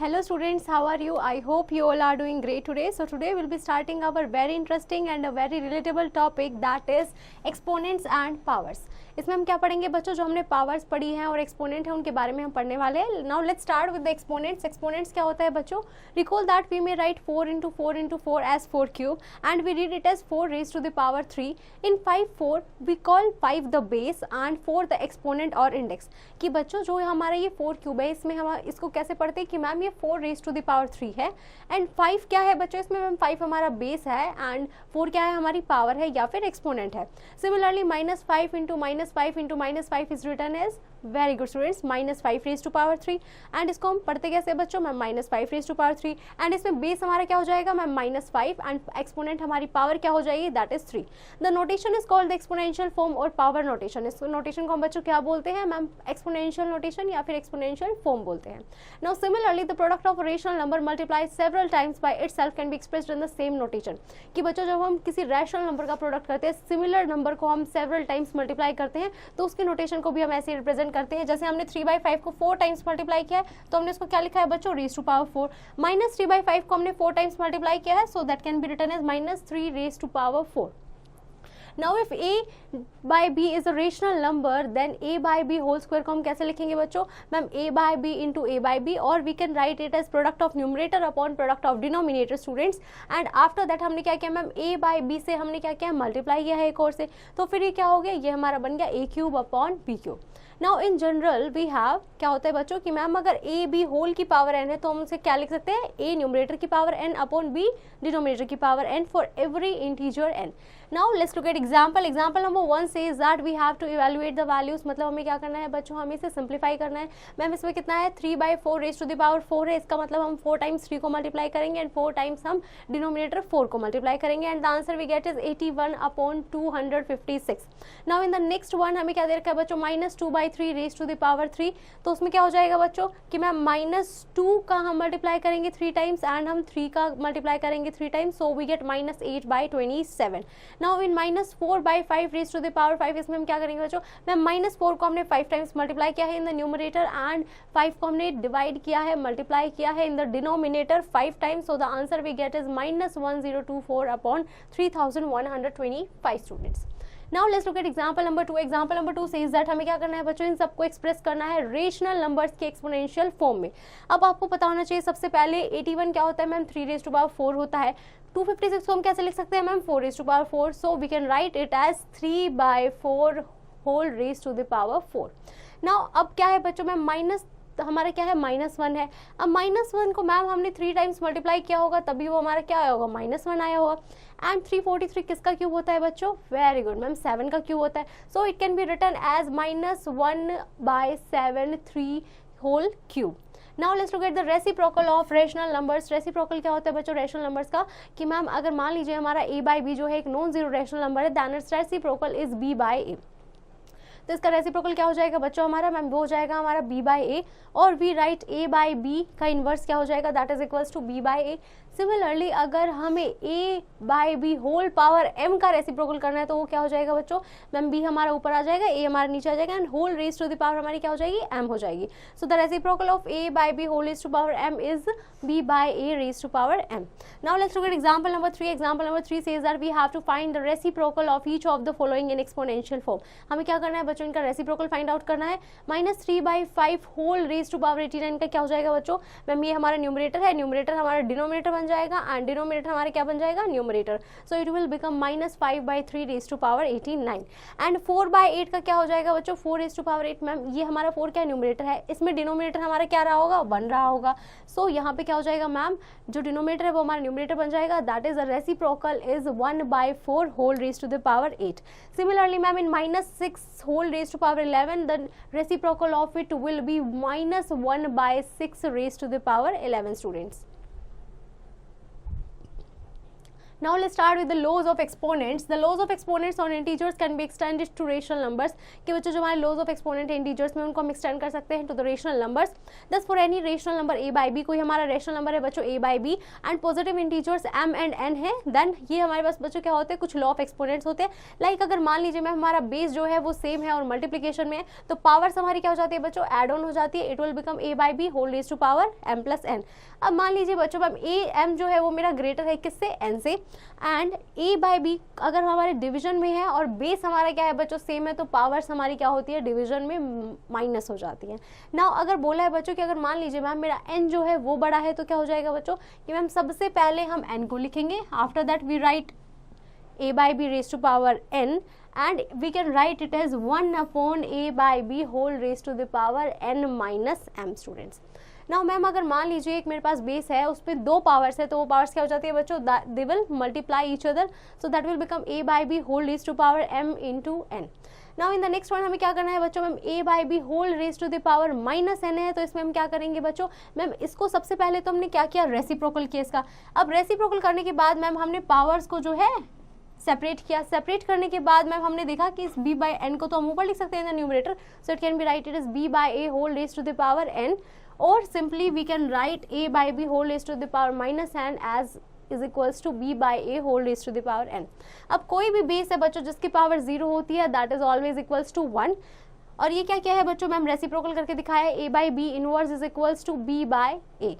Hello students, how are you? I hope you all are doing great today. So today we'll be starting our very interesting and a very relatable topic, that is exponents and powers. इसमें हम क्या पढ़ेंगे बच्चों? जो हमने powers पढ़ी हैं और एक्सपोनेंट है उनके बारे में हम पढ़ने वाले हैं. Now let's start with the exponents. Exponents क्या होता है बच्चों? Recall that we may write 4 into 4 into 4 as 4 cube and we read it as 4 raised to the power 3. In 4 we call 5 the base and 4 the exponent or index. कि बच्चों जो हमारा ये 4 cube है इसमें हम इसको कैसे पढ़ते हैं कि मैम ये 4 raised to the power 3 है एंड 5 क्या है बच्चों? इसमें मैम 5 हमारा बेस है एंड 4 क्या है? हमारी पावर है या फिर एक्सपोनेंट है. Similarly -5 into -5 into -5 is written as, very good students, -5 raised to power 3 and इसको हम पढ़ते कैसे बच्चों? Ma'am -5 raised to power 3 and इसमें बेस हमारा क्या हो जाएगा मैम? -5 एंड एक्सपोनेंट हमारी पावर क्या हो जाएगी? That is 3. The notation is called the exponential form और पावर नोटेशन. इस नोटेशन को हम बच्चों क्या बोलते हैं मैम? एक्सपोनेंशियल नोटेशन या फिर एक्सपोनेंशियल फॉर्म बोलते हैं. Now similarly the product of rational number multiply several times by itself can be expressed in the same notation. कि बच्चों जब हम किसी रैशनल नंबर का प्रोडक्ट करते हैं, सिमिलर नंबर को हम सेवरल टाइम्स मल्टीप्लाई करते हैं तो उसके नोटेशन को भी हम ऐसे रिप्रेजेंट करते हैं. जैसे हमने 3/5 को 4 टाइम्स मल्टीप्लाई किया है तो हमने इसको क्या लिखा है बच्चों? Raise to power 4. -3/5 को हमने 4 टाइम्स मल्टीप्लाई किया है so that can be written as -3 raise to power 4. Now if a by b is a rational number then a by b whole square को हम कैसे लिखेंगे बच्चों? Ma'am a by b into a by b और we can write it as product of numerator upon product of denominator students. and after that हमने क्या किया ma'am? a by b से हमने क्या किया? मल्टीप्लाई किया है एक और से. तो फिर ये क्या हो गया? ये हमारा बन गया a cube upon b cube. Now in general we have क्या होता है बच्चों कि मैम अगर ए बी होल की पावर एन है तो हम उसे क्या लिख सकते हैं? ए न्यूमरेटर की power N upon B denominator की power N for every integer N. Now let's look at example. Example number 1 says that we have to evaluate the values. मतलब हमें क्या करना है बच्चों? हमें इसे सिंप्लीफाई करना है. मैम इसमें कितना है? 3/4 रेज टू द पावर 4 है. इसका मतलब हम 4 टाइम्स 3 को मल्टीप्लाई करेंगे एंड 4 टाइम्स हम डिनोमिनेटर 4 को मल्टीप्लाई करेंगे and the answer we get is 81/256. Now in the next one हमें क्या दे रखा है बच्चों? -2/3 रेज टू द पावर 3. तो उसमें क्या हो जाएगा बच्चों कि मैम -2 का हम मल्टीप्लाई करेंगे 3 टाइम्स एंड हम 3 का मल्टीप्लाई करेंगे 3 times so we get -8/27. Now in -4/5 raise to the power 5 इसमें हम क्या करेंगे बच्चों? मैम -4 को हमने 5 टाइम्स मल्टीप्लाई किया है इन द न्यूमरेटर एंड 5 को हमने डिवाइड किया है, मल्टीप्लाई किया है in the denominator 5 times so the answer we get is -1024/3125 students. Now let's look at example number 2. Example number 2 says that हमें क्या करना है बच्चों? इन सबको एक्सप्रेस करना है रेशनल नंबर्स के एक्सपोनेंशियल फॉर्म में. अब आपको पता होना चाहिए सबसे पहले 81 क्या होता है मैम? 3 रेज टू पावर 4 होता है. 256 को हम कैसे लिख सकते हैं ma'am? 4 raise to power 4 so we can write it as 3/4 whole raise to the power 4. Now अब क्या है बच्चों? मैम माइनस हमारा क्या है? -1 है. अब -1 को मैम हमने 3 टाइम्स मल्टीप्लाई किया होगा तभी वो हमारा क्या आया होगा? -1 आया होगा. एंड 343 किसका क्यूब होता है बच्चों? वेरी गुड मैम, 7 का क्यूब होता है. So it can be written as -1/7 3 whole cube. Now let's look at the reciprocal of rational numbers. Reciprocal क्या होता है बच्चों रेशनल नंबर्स का? कि मैम अगर मान लीजिए हमारा a by b जो है एक नॉन जीरो रेशनल नंबर है then its reciprocal is b by a. तो इसका रेसिप्रोकल क्या हो जाएगा बच्चों हमारा? मैम वो हो जाएगा हमारा b by a और we write a by b का इन्वर्स क्या हो जाएगा? That is equals to b by a. Similarly अगर हमें a by b whole power m का रेसिप्रोकल करना है तो वो क्या हो जाएगा बच्चों? मैम b हमारा ऊपर आ जाएगा, a हमारा नीचे आ जाएगा and whole raise to the power हमारी क्या हो जाएगी? m हो जाएगी. So the reciprocal of a by b whole raise to power m is b by a raise to power m. Now let's look at example number 3. Example number 3 says that we have to find the reciprocal of each of the following in exponential form. हमें क्या करना है बच्चों? इनका reciprocal find out करना है. -3/5 whole raise to power 89 का क्या हो जाएगा बच्चों? मैम ये हमारा न्यूमरेटर है, न्यूमरेटर हमारा डिनोमिनेटर बन जाएगा एंड डिनोमिनेटर हमारे क्या बन जाएगा? Numerator. So it will become -5/3 raise to power 89 and 4/8 का क्या हो जाएगा बच्चों? 4 रेज टू पावर 8. मैम ये हमारा 4 क्या न्यूमरेटर है, इसमें डिनोमिनेटर हमारा क्या रहा होगा? 1 रहा होगा. सो यहाँ पे क्या हो जाएगा मैम? जो डिनोमिनेटर है वो हमारा न्यूमरेटर बन जाएगा. That is the reciprocal is 1/4 whole raise to the power 8. Similarly ma'am in -6 whole raise to power 11 the reciprocal of it will be -1/6 raised to the power 11 students. Now let's start with the laws of exponents. The laws of exponents on integers can be extended to rational numbers. कि बच्चों जो हमारे laws of exponent है integers में उनको हम extend कर सकते हैं to the rational numbers. Thus for any rational number a by b, कोई हमारा rational number है बच्चों a by b and positive integers m and n है, then ये हमारे पास बच्चों क्या होते हैं, कुछ law of exponents होते हैं. लाइक अगर मान लीजिए मैम हमारा बेस जो है वो सेम है और मल्टीप्लीकेशन में है, तो पावर्स हमारी क्या हो जाती है बच्चों, एड ऑन हो जाती है. It will become a by b whole raise to power m प्लस n. अब मान लीजिए बच्चों मैम m जो है वो मेरा ग्रेटर है किससे, n से, एंड a by b अगर हमारे डिवीजन में है और बेस हमारा क्या है बच्चों सेम है, तो पावर्स हमारी क्या होती है डिवीजन में माइनस हो जाती है. नाउ अगर बोला है बच्चों कि अगर मान लीजिए मैम मेरा n जो है वो बड़ा है, तो क्या हो जाएगा बच्चों कि मैम सबसे पहले हम n को लिखेंगे, after that we write a by b raised to power n and we can write it as 1 upon a by b whole raised to the power n minus m students. Now ma'am अगर मान लीजिए एक मेरे पास base है उस पर दो powers है, तो वो पावर्स क्या हो जाती है बच्चों, they will multiply each other, so that will become a by b whole raised to power m into n. Now in the next one हमें क्या करना है बच्चों, ma'am a by b whole raise to the power minus n है, तो इसमें हम क्या करेंगे बच्चों, मैम इसको सबसे पहले तो हमने क्या किया, रेसिप्रोकल किया इसका. अब रेसिप्रोकल करने के बाद मैम हमने पावर्स को जो है सेपरेट किया. सेपरेट करने के बाद मैम हमने देखा कि इस b बाई n को तो हम ऊपर लिख सकते हैं in the numerator, so it can be writed as b by a whole raise to the power n, और simply we can write a by b whole raise to the power minus n as is equals to b by a whole raise to the power n. अब कोई भी base है बच्चों जिसकी power 0 होती है, that is always equals to 1. और ये क्या क्या है बच्चों, मैम रेसिप्रोकल करके दिखाया है, a by b inverse is equals to b by a.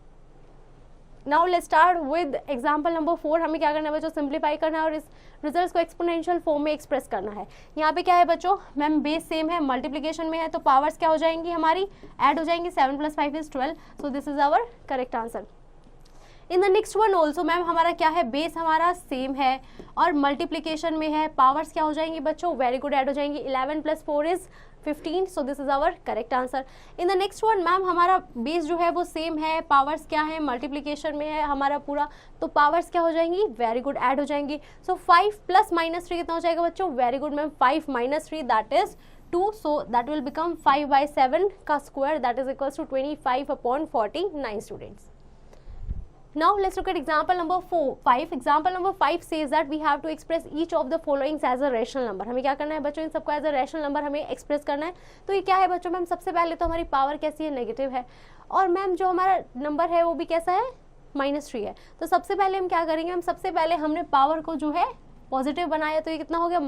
Now let's start with example number 4. हमें क्या करना है बच्चों, सिंप्लीफाई करना है और इस रिजल्ट्स को एक्सपोनेंशियल फॉर्म में एक्सप्रेस करना है. यहाँ पे क्या है बच्चों, मैम बेस सेम है, मल्टीप्लिकेशन में है, तो पावर्स क्या हो जाएंगी हमारी, ऐड हो जाएंगी. 7 + 5 = 12, so this is our correct answer. In the next one also ma'am हमारा क्या है, बेस हमारा सेम है और मल्टीप्लिकेशन में है, पावर्स क्या हो जाएंगी बच्चों, वेरी गुड, ऐड हो जाएंगी. 11 + 4 = 15, so this is our correct answer. In the next one ma'am हमारा बेस जो है वो सेम है, पावर्स क्या है, मल्टीप्लिकेशन में है हमारा पूरा, तो पावर्स क्या हो जाएंगी, वेरी गुड, ऐड हो जाएंगी. सो 5 + -3 कितना हो जाएगा बच्चों, very good ma'am, 5 - 3 that is 2, so that will become 5/7 का square, that is equals to 25/49 students. Now let's look at example number 5. Example number 5 says that we have to express each of the following as a rational number. हमें क्या करना है बच्चों, इन सबको as a rational number हमें express करना है. तो ये क्या है बच्चों, मैम सबसे पहले तो हमारी पावर कैसी है, नेगेटिव है, और मैम जो हमारा नंबर है वो भी कैसा है, -3 है. तो सबसे पहले हम क्या करेंगे, हम सबसे पहले हमने पावर को जो है पॉजिटिव बनाया, तो ये कितना हो गया,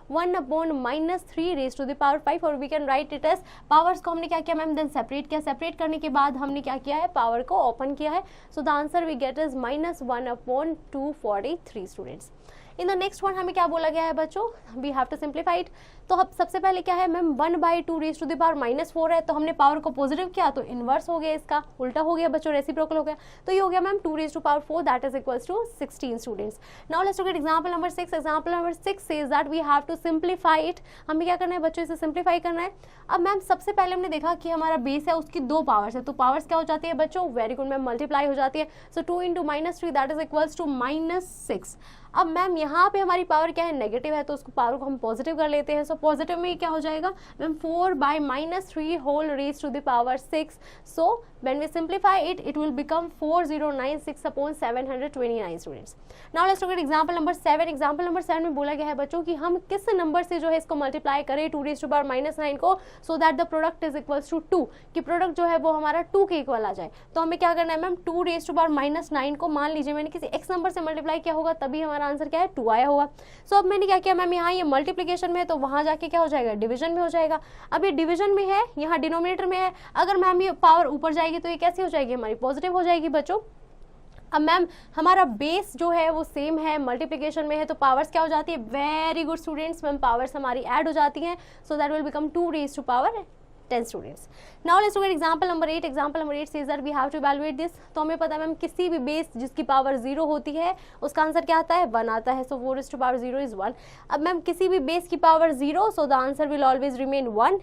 1/-3 रेज टू द पावर 5, और we can write it as, powers को हमने क्या किया मैम, देन सेपरेट किया. सेपरेट करने के बाद हमने क्या किया है, पावर को ओपन किया है, so the answer we get is -1/243 students. In the next one हमें क्या बोला गया है बच्चों, we have to simplify it. तो अब सबसे पहले क्या है ma'am, 1/2 raise to the power -4 है, तो हमने पावर को पॉजिटिव किया तो इनवर्स हो गया, इसका उल्टा हो गया बच्चों, रेसिप्रोकल हो गया, तो ये हो गया ma'am 2 raise to power 4, that is equals to 16 students. Now let's look at example number 6. Example number 6 says that we have to simplify it. हमें क्या करना है बच्चों, इसे सिंप्लीफाई करना है. अब मैम सबसे पहले हमने देखा कि हमारा बेस है उसकी 2 पावर्स है, तो पावर्स क्या हो जाती है बच्चों, वेरी गुड मैम, मल्टीप्लाई हो जाती है, सो 2 × -3 दैट इज इक्वल्स टू -6. अब मैम यहाँ पे हमारी पावर क्या है, नेगेटिव है, तो उसको पावर को हम पॉजिटिव कर लेते हैं. सो पॉजिटिव में क्या हो जाएगा ma'am, 4/-3 whole raise to the power 6. So when we simplify it, it will become 4096/729 students. Now let's look at example number 7. Example number 7 में बोला गया है बच्चों कि हम किस नंबर से जो है इसको मल्टीप्लाई करें 2 रेज टू पावर -9 को, so that the product is equals to 2, कि प्रोडक्ट जो है वो हमारा 2 के इक्वल आ जाए. तो हमें क्या करना है मैम, 2 रेज टू पावर -9 को मान लीजिए मैंने किसी x नंबर से मल्टीप्लाई किया होगा, तभी हमारा आंसर क्या है, 2 आया होगा. सो अब मैंने क्या किया मैम, यहाँ ये मल्टीप्लीकेशन में है, तो वहाँ जाके क्या हो जाएगा, डिवीजन में हो जाएगा. अब ये डिवीजन में है, यहाँ डिनोमिनेटर में है, अगर मैम ये पावर ऊपर जाएगी तो ये कैसी हो जाएगी, हमारी पॉजिटिव हो जाएगी बच्चों. अब मैम हमारा बेस जो है वो सेम है, मल्टीप्लिकेशन में है, तो पावर्स क्या हो जाती है, very good students, ma'am powers हमारी ऐड हो जाती हैं, so that will become 2 raise to power 10 students. Now let's look at example number 8. Example number 8 says that we have to evaluate this. तो हमें पता है मैम किसी भी बेस जिसकी पावर 0 होती है उसका आंसर क्या आता है, 1 आता है, सो 4 रेज टू पावर 0 इज 1. अब मैम किसी भी बेस की power 0, so the answer will always remain 1.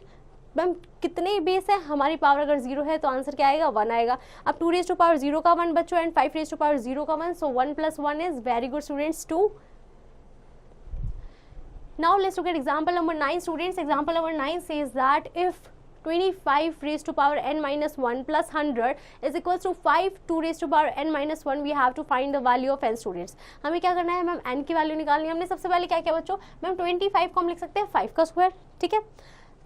Ma'am कितने बेस है, हमारी पावर अगर 0 है तो आंसर क्या आएगा, 1 आएगा. अब 2 रेज टू पावर 0 का 1 बच्चों, एंड 5 रेज टू पावर 0 का 1, सो 1 + 1 is, very good students, 2. Now let's look at example number 9 students. Example number 9 says that if 25 raised to power n minus 1 plus 100 is equals to 5 2 raised to power n minus 1. We have to find the value of n students. हमें क्या करना है ma'am, n की value निकालनी है. हमने सबसे पहले क्या किया बच्चों, मैम 25 को हम लिख सकते हैं 5 का स्क्वायर, ठीक है.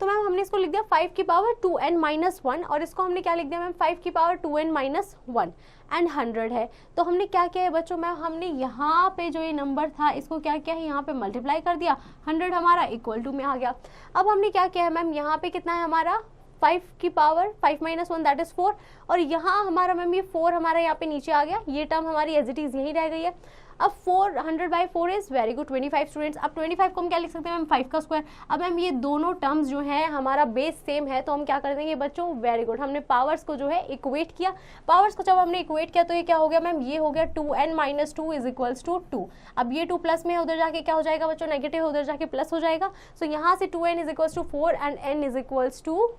तो मैम हमने इसको लिख दिया 5 की पावर 2n माइनस 1 और इसको हमने क्या लिख दिया मैम 5 की पावर 2n माइनस 1 एंड 100 है. तो हमने क्या किया है बच्चों, मैम हमने यहाँ पे जो ये नंबर था इसको क्या किया है, यहाँ पे मल्टीप्लाई कर दिया, 100 हमारा इक्वल टू में आ गया. अब हमने क्या किया है मैम, यहाँ पे कितना है हमारा 5 की पावर 5 माइनस 1 दैट इज 4 और यहाँ हमारा मैम ये 4 हमारा यहाँ पे नीचे आ गया, ये टर्म हमारी एज इट इज यही रह गई है. अब 400/4 इज वेरी गुड 25 स्टूडेंट्स. अब 25 को हम क्या लिख सकते हैं मैम 5 का स्क्वायर. अब मैम ये दोनों टर्म्स जो है हमारा बेस सेम है तो हम क्या कर देंगे बच्चों, वेरी गुड, हमने पावर्स को जो है इक्वेट किया. पावर्स को जब हमने इक्वेट किया तो ये क्या हो गया मैम, ये हो गया 2n minus 2 is equals to 2. अब ये 2 प्लस में उधर जाके क्या हो जाएगा बच्चों, नेगेटिव, उधर जाके प्लस हो जाएगा. सो यहाँ से 2n is equals to 4 and n is equals to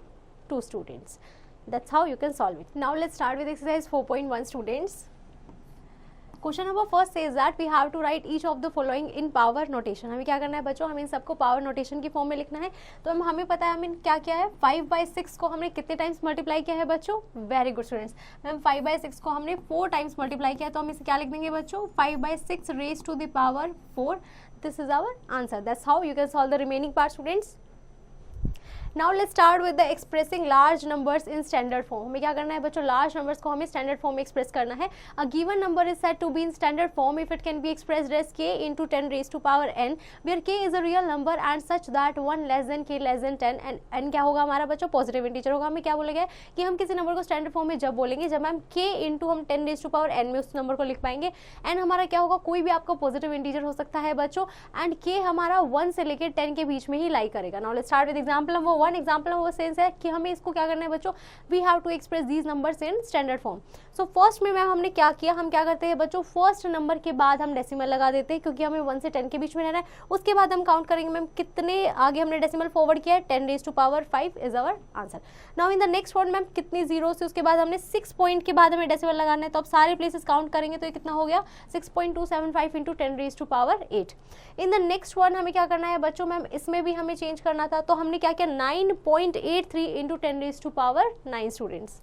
2 students. That's how you can solve it. Now let's start with exercise 4.1 students. Question number first says that we have to write each of the following in power notation. हमें क्या करना है बच्चों, हमें इन सबको power notation की form में लिखना है. तो हमें पता है हमें क्या क्या है, 5/6 को हमने कितने टाइम्स मल्टीप्लाई किया है बच्चों, वेरी गुड स्टूडेंट्स. मैम 5/6 को हमने 4 टाइम्स मल्टीप्लाई किया है तो हम इसे क्या लिख देंगे बच्चों, 5/6 raise to the power 4. This is our answer. That's how you can solve the remaining part students. Now let's start with the expressing large numbers in standard form. हमें क्या करना है बच्चों, large numbers को हमें standard form में express करना है. A given number is said to be in standard form if it can be expressed as k into 10 raised to power n, where k is a real number and such that 1 less than k less than 10 and n क्या होगा हमारा बच्चों, positive integer होगा. हमें क्या बोलेगा कि हम किसी नंबर को स्टैंडर्ड फॉर्म में जब बोलेंगे जब मैम k इंटू हम 10 रेज टू पावर n में उस नंबर को लिख पाएंगे. n हमारा क्या होगा, कोई भी आपका पॉजिटिव इंटीजर हो सकता है बच्चों, एंड k हमारा 1 से लेकर 10 के बीच में ही लाई करेगा. Now let's start with example number 1. Example number सेंस है कि हमें इसको क्या करना है बच्चों, we have to express these numbers in standard form. So first में मैम हमने क्या किया, हम क्या करते हैं बच्चों, फर्स्ट नंबर के बाद हम डेसिमल लगा देते हैं क्योंकि हमें 1 से 10 के बीच में रहना है. उसके बाद हम काउंट करेंगे मैम कितने आगे हमने डेसिमल फॉरवर्ड किया है, 10 raise to power 5 is our answer. Now in the next one ma'am कितनी जीरो से उसके बाद हमने 6 पॉइंट के बाद हमें डेसिमल लगाना है. तो अब सारे प्लेसेस काउंट करेंगे तो ये कितना हो गया, 6.275 into 10 raise to power 8. In the next one हमें क्या करना है बच्चों, मैम इसमें भी हमें चेंज करना था तो हमने क्या किया, 9.83 into 10 raise to power 9 students.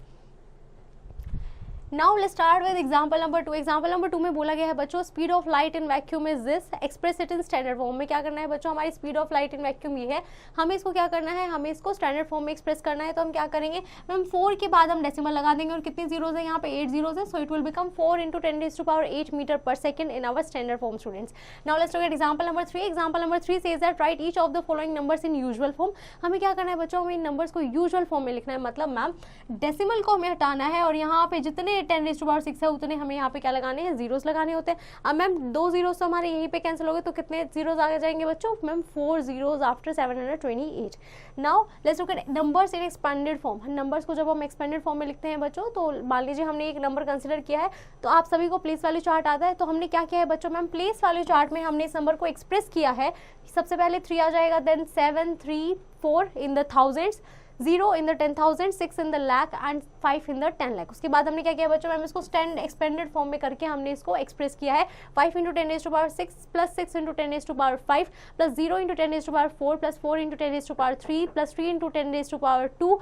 Now let's start with example number 2. Example number 2 में बोला गया है बच्चों, speed of light in vacuum is this, express it in standard form. में क्या करना है बच्चों, हमारी speed of light in vacuum ये है, हमें इसको क्या करना है, हमें इसको स्टैंडर्ड फॉर्म में एक्सप्रेस करना है. तो हम क्या करेंगे मैम, 4 के बाद हम डेसिमल लगा देंगे और कितनी जीरोज है यहाँ पे, 8 जीरोज है. So it will become 4 into 10 raise to power 8 metre per second in our standard form students. Now let's look at example number 3. Example number 3 says that write each of the following numbers in usual form. हमें क्या करना है बच्चों, हमें इन numbers को usual form में लिखना है. मतलब मैम डेसिमल को हमें हटाना है और यहाँ पे जितने 10 रेज टू पावर 6 है उतने हमें यहाँ पे क्या लगाने हैं, जीरोस लगाने होते हैं. अब मैम 2 जीरोस तो हमारे यहीं पे कैंसिल हो गए तो कितने जीरोस आगे जाएंगे बच्चों, ma'am 4 zeros after 728. Now let's look eight numbers in expanded form. Numbers को जब हम एक्सपेंडेड फॉर्म में लिखते हैं बच्चों, तो मान लीजिए हमने एक नंबर कंसिडर किया है तो आप सभी को प्लेस वैल्यू चार्ट आता है. तो हमने क्या किया है बच्चों, मैम प्लेस वैल्यू चार्ट में हमने इस नंबर को एक्सप्रेस किया है. सबसे पहले 3 आ जाएगा, then 7 3 4 in the thousands, 0 in the 10,000, 6 in the lakh and 5 in the 10 lakh. उसके बाद हमने क्या किया बच्चों, मैम इसको स्टैंड एक्सपेंडेड फॉर्म में करके हमने इसको एक्सप्रेस किया है. 5 into 10 raise to power 6 plus 6 into 10 raise to power 5 plus 0 into 10 raise to power 4 plus 4 into 10 raise to power 3 plus 3 into 10 raise to power 2.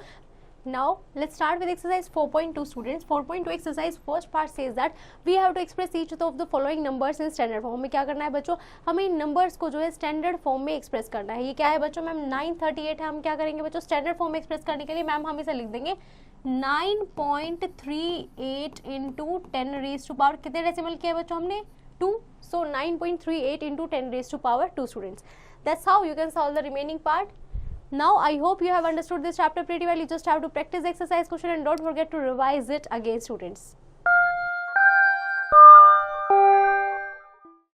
Now let's start with exercise 4.2 students. 4.2 exercise first part says that we have to express each of the following numbers in standard form. हमें क्या करना है बच्चों, हमें इन numbers को जो है स्टैंडर्ड फॉर्म में एक्सप्रेस करना है. ये क्या है बच्चों, मैम 938 है. हम क्या करेंगे बच्चों, स्टैंडर्ड फॉर्म में एक्सप्रेस करने के लिए मैम हम इसे लिख देंगे 9.38 इंटू 10 रेज टू पावर, कितने डेसिमल किया है बच्चों हमने, 2. So 9.38 into 10 raise to power 2 students. That's how you can solve the remaining part. Now I hope you have understood this chapter pretty well. You just have to practice the exercise question and don't forget to revise it again students.